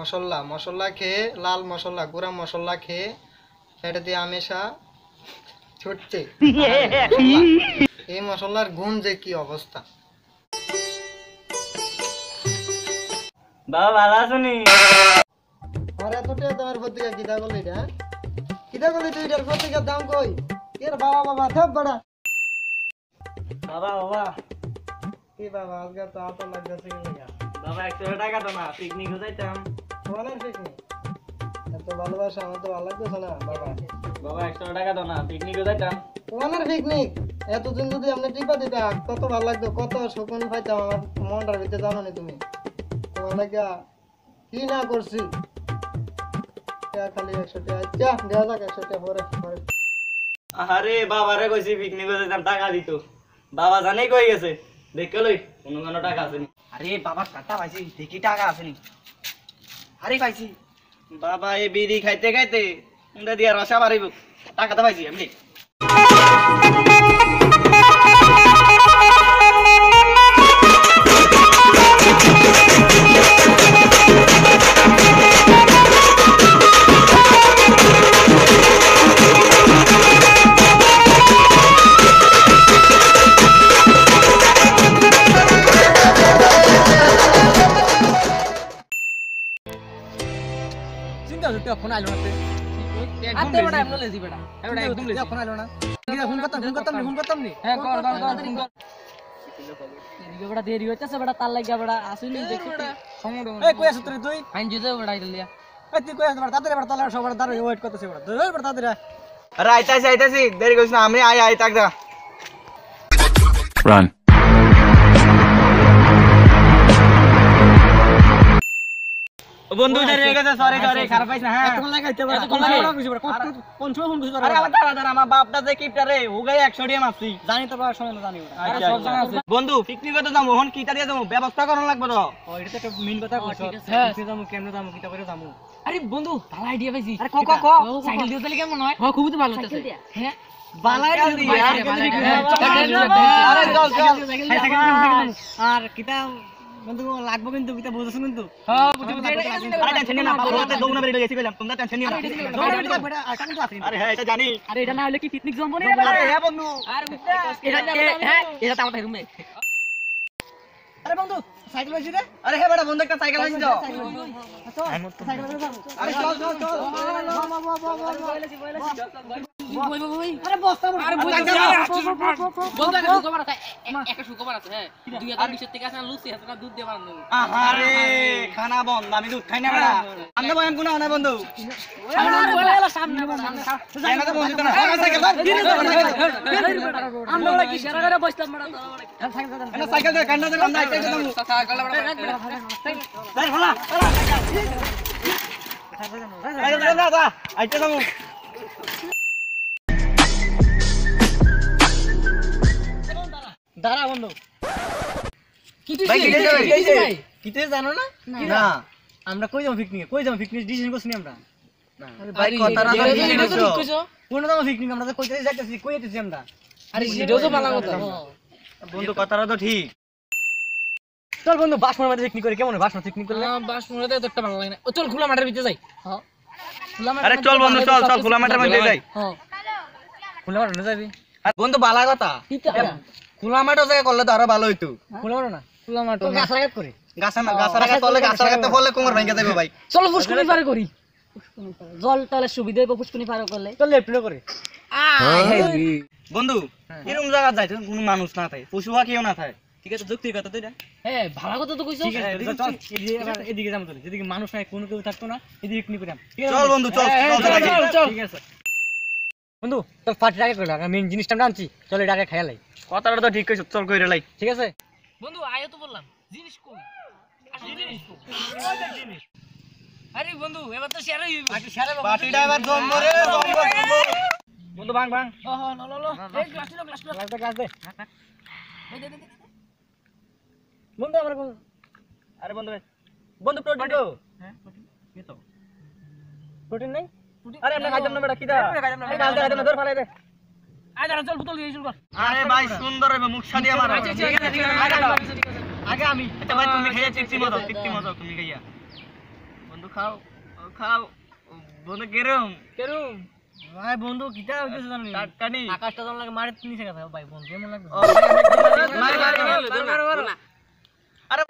মশলা মশলা খেয়ে লাল মশলা গুঁড়া মশলা খেয়ে এটা দিয়ে আমেশা ছুটছে এই মশলার গুণ যে কি অবস্থা। বাবা ভালো আছনি? আর এতটা তোমার পত্রিকা কিতা করলি এটা কিতা করলি তুই এটার পত্রিকার দাম কই এর বাবা বাবা সব বড়া বাবা বাবা কি বাবা আজকে তো আত লাগতেছে কি লাগা বাবা 100 টাকা তো না পিকনিকে যাইতাম। তোমার পিকনিক এত ভালোবাসা আমার তো ভালো লাগতেছে না বাবা। বাবা 100 টাকা তো না পিকনিকে যাইতাম। তোমার পিকনিক এতদিন যদি আপনি টিপা দিতা কত ভালো লাগতো কত সুকুন পাইতাম আমার মনটার ভিতরে জানো নি তুমি তোমার লাগা কি না করছি খালি 100 টাকা চা দেওয়া যাক 100 টাকা পরে পরে। আরে বাবারে কইছি পিকনিকে যাইতাম টাকা দিত বাবা জানেই কই গেছে দেখে লই কোনো টাকা আসেনি। আরে বাবা কাটা পাইছি দেখি টাকা আসেনি। আরে পাইছি বাবা এই বিড়ি খাইতে খাইতে উন্ডা দিয়া রসা বাড়িব টাকা তো পাইছি এমনি। চিন্তা হচ্ছে ফোন আইলো না আতে বড় এমন লেজি বেটা এটা একদম লেজি ফোন আইলো না কিরা ফোন করতাম নি হ্যাঁ কর ফোন কর এদিকে বড় দেরি হইতাছে বড় তার লাগা বড় আসুনি দেখি সময় এই কই আছিস তুই আইন জুজে বড় আইলিয়া এই তুই কই আছিস বড় তাড়াতাড়ি বড় তালা সবার দাঁড়া ওয়েট করতেছে বড় ধর বড় তাড়াতাড়ি আরে আইতাছি দেরি কইছ না আমি আই তাক দা Run. বন্ধু দেরি হয়ে গেছে সরি খারাপ পাইছ না হ্যাঁ তোমার লাগাইতে বড় কোন সময় ফোন করছিস আরে আমার দাঁড়া আমার বাপটা যে কিপটা রে হুগাই 100 টাকা মারছি। জানি তো বড় সময় না জানি আরে সব জানা আছে বন্ধু পিকনিকে তো যাবো হন কিটা দিয়ে যাবো ব্যবস্থা করন লাগবে তো। ও এটা তো একটা মেইন কথা কইছ কিতে যামু কেমনে যামু কিটা করে যামু। আরে বন্ধু ভালো আইডিয়া পাইছি। আরে ক সাইকেল দিয়ে চলে কেমন হয়? খুবই তো ভালো হচ্ছে হ্যাঁ ভালো আইডিয়া আরে চল আর কিটা বন্ধু লাগবে কিন্তু কিটা বুঝছ কিন্তু হ্যাঁ বুঝি আরে টেনশন নিও না বাবা রাতে দৌড় না বেরিয়ে গেছি কইলাম তোমরা টেনশন নিও না। আরে হ্যাঁ এটা জানি আরে এটা না হলে কি পিকনিক জমবো না আরে হ্যাঁ বন্ধু আরে এটা তো আমাদের রুমে। আরে বন্ধু সাইকেল হইছে রে আরে হ্যাঁ বড় বন্ধু একটা সাইকেল আইছি তো আরে আরে বস্তা আরে বন্ধু একটা সুখবর আছে একটা সুখবর আছে হ্যাঁ 2020 থেকে আসলে লুচি আছে না দুধ দিয়ে বানানো। আরে খানা বন্ধ আমি দুধ খাই না বড়া আমরা বয়ান কোনা না বন্ধু সামনে জানা তো বন্ধু না সাইকেল আমরা বড় কি সেরা করে বসতাম বড় না সাইকেল দে কান্না দে আমরা আইতে যাবো সাইকেল বড় যাই ফলা আরে দাদা আইতে যাবো দাঁড়া বন্ধু কি তুই ভাই কিতে জানো না না আমরা কই যাবো পিকনিক ডিসিশন করছি আমরা আরে ভাই কথাটা তো ঠিক কইছো কোন যাবো পিকনিক আমরা তো কইতে যাইতেছি কই যেতেছি আমরা আরে সেটাও তো ভালো কথা বন্ধু কথাটা তো ঠিক। চল বন্ধু বাসমুড়ার মধ্যে পিকনিক করি কেমন বাসমুড়া পিকনিক করলে বাসমুড়াতে তো একটা ভালো লাগে না ও চল খোলা মাঠের ভিতরে যাই হ্যাঁ আরে চল বন্ধু চল খোলা মাঠের মধ্যে যাই হ্যাঁ খোলা মাঠে যাবি আর বন্ধু বালা কথা খোলা মাঠে জায়গা করলে তো আরো ভালো হইতো। খোলা মাঠ না খোলা মাঠ গাছ লাগাত করে গাছ লাগাতে ফলে কোমর ভেঙে যাবে ভাই। চলো পুষ্কুনি পারে করি জল তাহলে সুবিধা হবে পুষ্কুনি পারে করলে চল লেফট করে বন্ধু এরকম জায়গা যাইতো কোনো মানুষ না থাকে পশু পাখিও না থাকে ঠিক আছে যুক্তির কথা তো এটা হ্যাঁ ভালো কথা তো কইছো চল এদিকে যাম চল যেদিকে মানুষ নাই কোনো কেউ থাকতো না এদিকে পিকনিক করাম চল বন্ধু চল চল ঠিক আছে বন্ধু চল পার্টি আগে করলাম মেইন জিনিসটা আমরা আনছি চল এটা আগে খাইলাই কথাটা তো ঠিক কইছ চল কইরে লাই ঠিক আছে বন্ধু আয়ো তো বললাম জিনিস কই জিনিস আরে বন্ধু এবার তো শেয়ার হইবে পার্টিটা এবার জমবো রে বন্ধু ভাঙ ও লো এই গ্লাস দে বন্ধু আমার আরে বন্ধু প্রোটিন তো হ্যাঁ কি তো প্রোটিন নাই আরে আমরা খাইতাম না বেটা কিটা খাইতাম না ধর ফালাই দে আয় দাঁড়া চল বোতল দিয়ে চল আরে ভাই সুন্দর হবে মুখ সাদিয়া মারো আগে আমি এটা ভাই তুমি খাইয়া চিপসি মতো তুমি খাইয়া বন্ধু খাও খাও বন্ধু কেরম কেরম ভাই বন্ধু কিটা হইতেছে জানি কানি আকাশটা তো লাগে মারে নিচে গেছে ভাই বন্ধু কেমন লাগবে মার আরে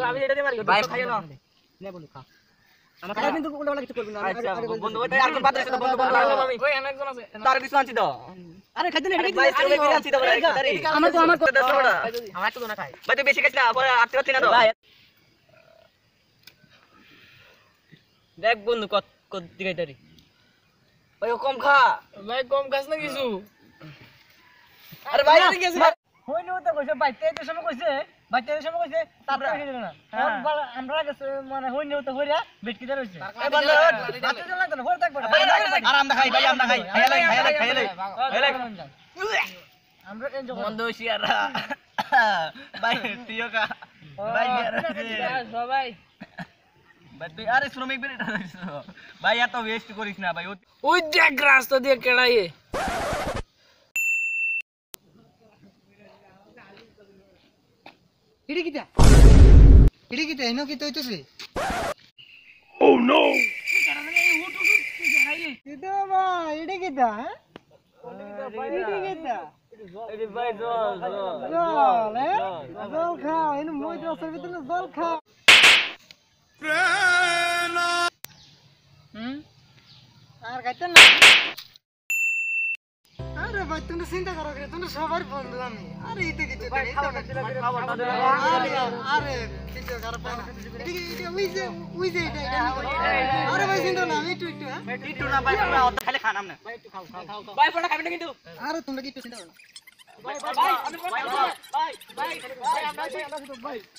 আমি এটা দিয়ে মারি ভাই খাইও না নে বন্ধু খা আমার কাছে কিন্তু উল্টা কিছু করবি না আচ্ছা বন্ধু ওই আর কোন বাদ আছে বন্ধু বন্ধু ওই অনেকজন আছে তার কিছু আনছি দাও আরে খাইতে না ভাই চলে গিয়ে আনছি দাও আমার তো আমার আমার তো না খাই ভাই তুই বেশি খাইছ না পরে আটতে পারছি না তো দেখ বন্ধু কত কত দিকে তারি ভাই কম খা ভাই কম খাস না কিছু আরে ভাই হই নি তো কইছে ভাই তেজ সময় কইছে ভাই তেজ সময় কইছে তারপরে কইছে না আমরা গেছে মানে হই নি তো হইরা বেটকি ধরে হইছে এই বন্ধু হাতে চলে না হই থাকবে আরাম দা খাই ভাই আমরা খাই খাইলে আমরা এনজয় বন্ধু শিয়ারা ভাই তুইও খা ভাই সবাই ভাই তুই আরে শ্রমিক বেরিয়ে ভাই এত ওয়েস্ট করিস না ভাই ওই দেখ রাস্তা দিয়ে কেড়াইয়ে ইডি কিটা এনো কি তৈতেছে কিটা ভাই ইডি কিটা হ্যাঁ ইডি কিটা আরে ভাই জল জল জল খাও এনো মই দশের ভিতরে জল খাও আর খাইতে না আরে ভাই তুমি চিন্তা করো রে তুমি সবার বন্ধু আমি আরে এটা কিছু আরে কিছু খারাপ না ওই যে এটা আরে ভাই চিন্তা না আমি একটু হ্যাঁ একটু না ভাই আমরা অত খালি খানাম না ভাই একটু খাও ভাই পড়া খাবে না কিন্তু আরে তোমরা কি একটু চিন্তা করো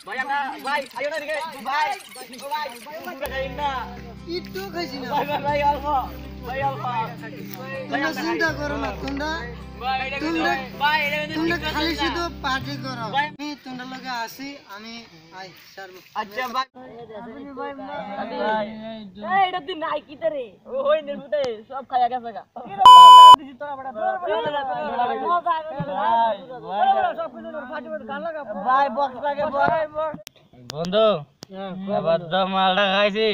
ভাই আমরা ভাই আইও না দিকে ভাই একটু খাইছি না ভাই অল্প তোমরা চিন্তা করো না তোমরা খালি শুধু পার্টি করো আমি তোমরা লগে আসি আমি আই সারবো আচ্ছা ভাই এই এটা দিন নাই কি রে ওই নির্বুতে সব খায়া গেছে গা দিছি তোরা বড় ভাই বক্স লাগে বন্ধু এবার তো মালটা খাইছি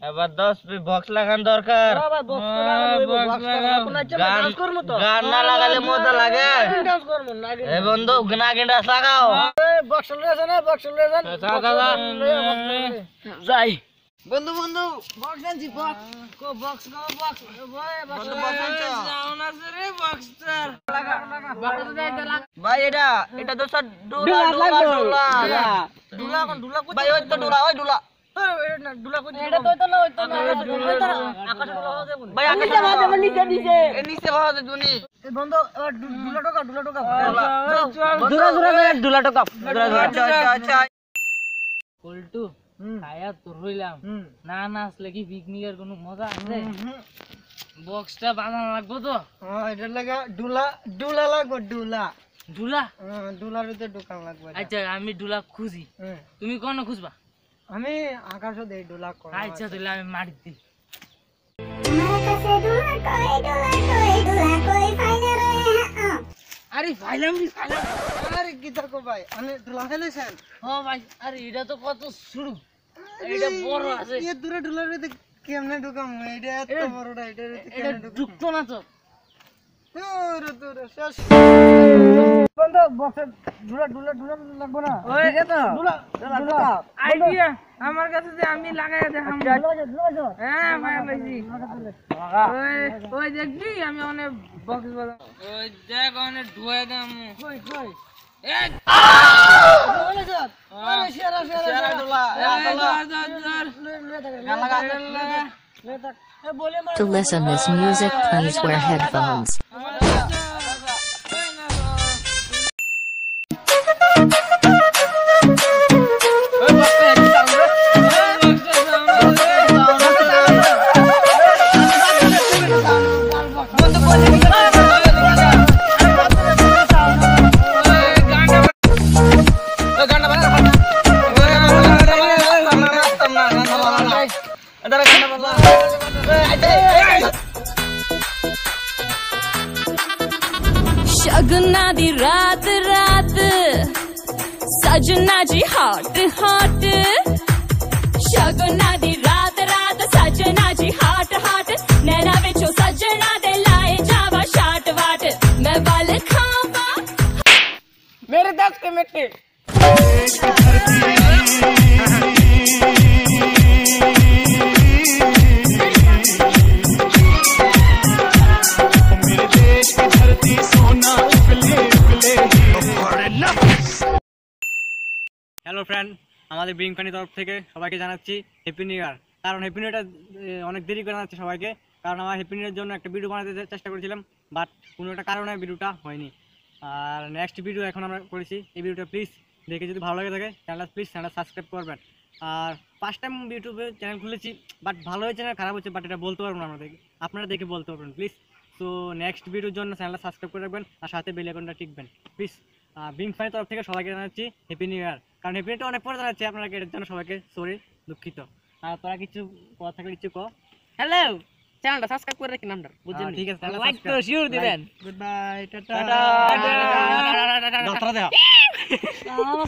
এবার 10 বক্স লাগান দরকার গান না লাগালে মজা লাগে এই বন্ধু গানা গেন্ডাস লাগাও বক্স লয়ে না বক্স লয়ে যাই বন্ধু বন্ধু বক্স আনছি বক্স কো বক্স বন্ধু বক্স আনছো রে বক্স তার লাগা ভাই এটা তো সব ডুলা কোন ভাই ওই তো ডুলা এটা তো না ওই তো না আকাশে বলা হবে ভাই আকাশে বাজে নিচে নিচে বাজে দুনি এই বন্ধু ডুলা টোকা ডুলা টোকা আচ্ছা পল্টু খায়া তো রইলাম না আসলে কি পিকনিকের কোনো মজা আছে বক্সটা বাঁধানো লাগবে তো এটা লাগা ডুলা লাগবে ডুলা ডুলা ভিতরে ঢোকান লাগবে আচ্ছা আমি ডুলা খুঁজি তুমি কোন খুঁজবা আমি আকাশও দেই ডুলা কর আচ্ছা তাহলে আমি মারি দিই আরে ফাইলাম আরে কি থাকো ভাই আমি ডুলা ফেলেছেন ও ভাই আরে এটা তো কত শুরু এটা বড় আছে এ দূরে ডুলার ভিতরে কেমনে ঢোকাম এটা এত বড়টা এটা এটা ঢুকতো না তো দূরে শেষ বন্ধু বক্সে ডুলা লাগবে না ঠিক আছে তো ডুলা আইডিয়া আমার কাছে যে আমি লাগাই দেখাম হ্যাঁ ভাই পাইছি ওই দেখবি আমি অনেক বক্স বাজা ওই দেখ অনেক ধুয়ে দাম কই এক সেরা ডুলা To listen this music, please wear headphones. शगना दी रात रात सजना जी हॉट हॉट शगना दी মেটে মেটে হ্যালো ফ্রেন্ড, আমাদের বিং ফানি তরফ থেকে সবাইকে জানাচ্ছি হ্যাপি নিউ ইয়ার। কারণ হ্যাপি নিউ ইয়ারটা অনেক দেরি করে জানাচ্ছি সবাইকে, কারণ আমার হ্যাপি নিউ ইয়ারের জন্য একটা ভিডিও বানাতে চেষ্টা করেছিলাম, বাট কোনো একটা কারণে ভিডিওটা হয়নি। আর নেক্সট ভিডিও এখন আমরা করেছি। এই ভিডিওটা প্লিজ দেখে যদি ভালো লাগে থাকে চ্যানেলটা সাবস্ক্রাইব করবেন। আর ফার্স্ট টাইম ইউটিউবে চ্যানেল খুলেছি, বাট ভালো হয়েছে না খারাপ হচ্ছে বাট এটা বলতে পারবো না আপনারা দেখে বলতে পারবেন প্লিজ। সো নেক্সট ভিডিওর জন্য চ্যানেলটা সাবস্ক্রাইব করে রাখবেন আর সাথে বেল আইকনটা টিপবেন প্লিজ। বিং ফানি তরফ থেকে সবাইকে জানাচ্ছি হ্যাপি নিউ ইয়ার। কারণ হ্যাপি নিউটা অনেক পরে জানাচ্ছি আপনারা, এটার জন্য সবাইকে সরি, দুঃখিত। আর তোরা কিছু কথা থাকলে কিছু কো। হ্যালো, চ্যানেলটা সাবস্ক্রাইব করে রাখি নামটা বুঝছেন? ঠিক আছে, লাইক তো শিওর দিবেন। Good bye, tata. টাটা। আমার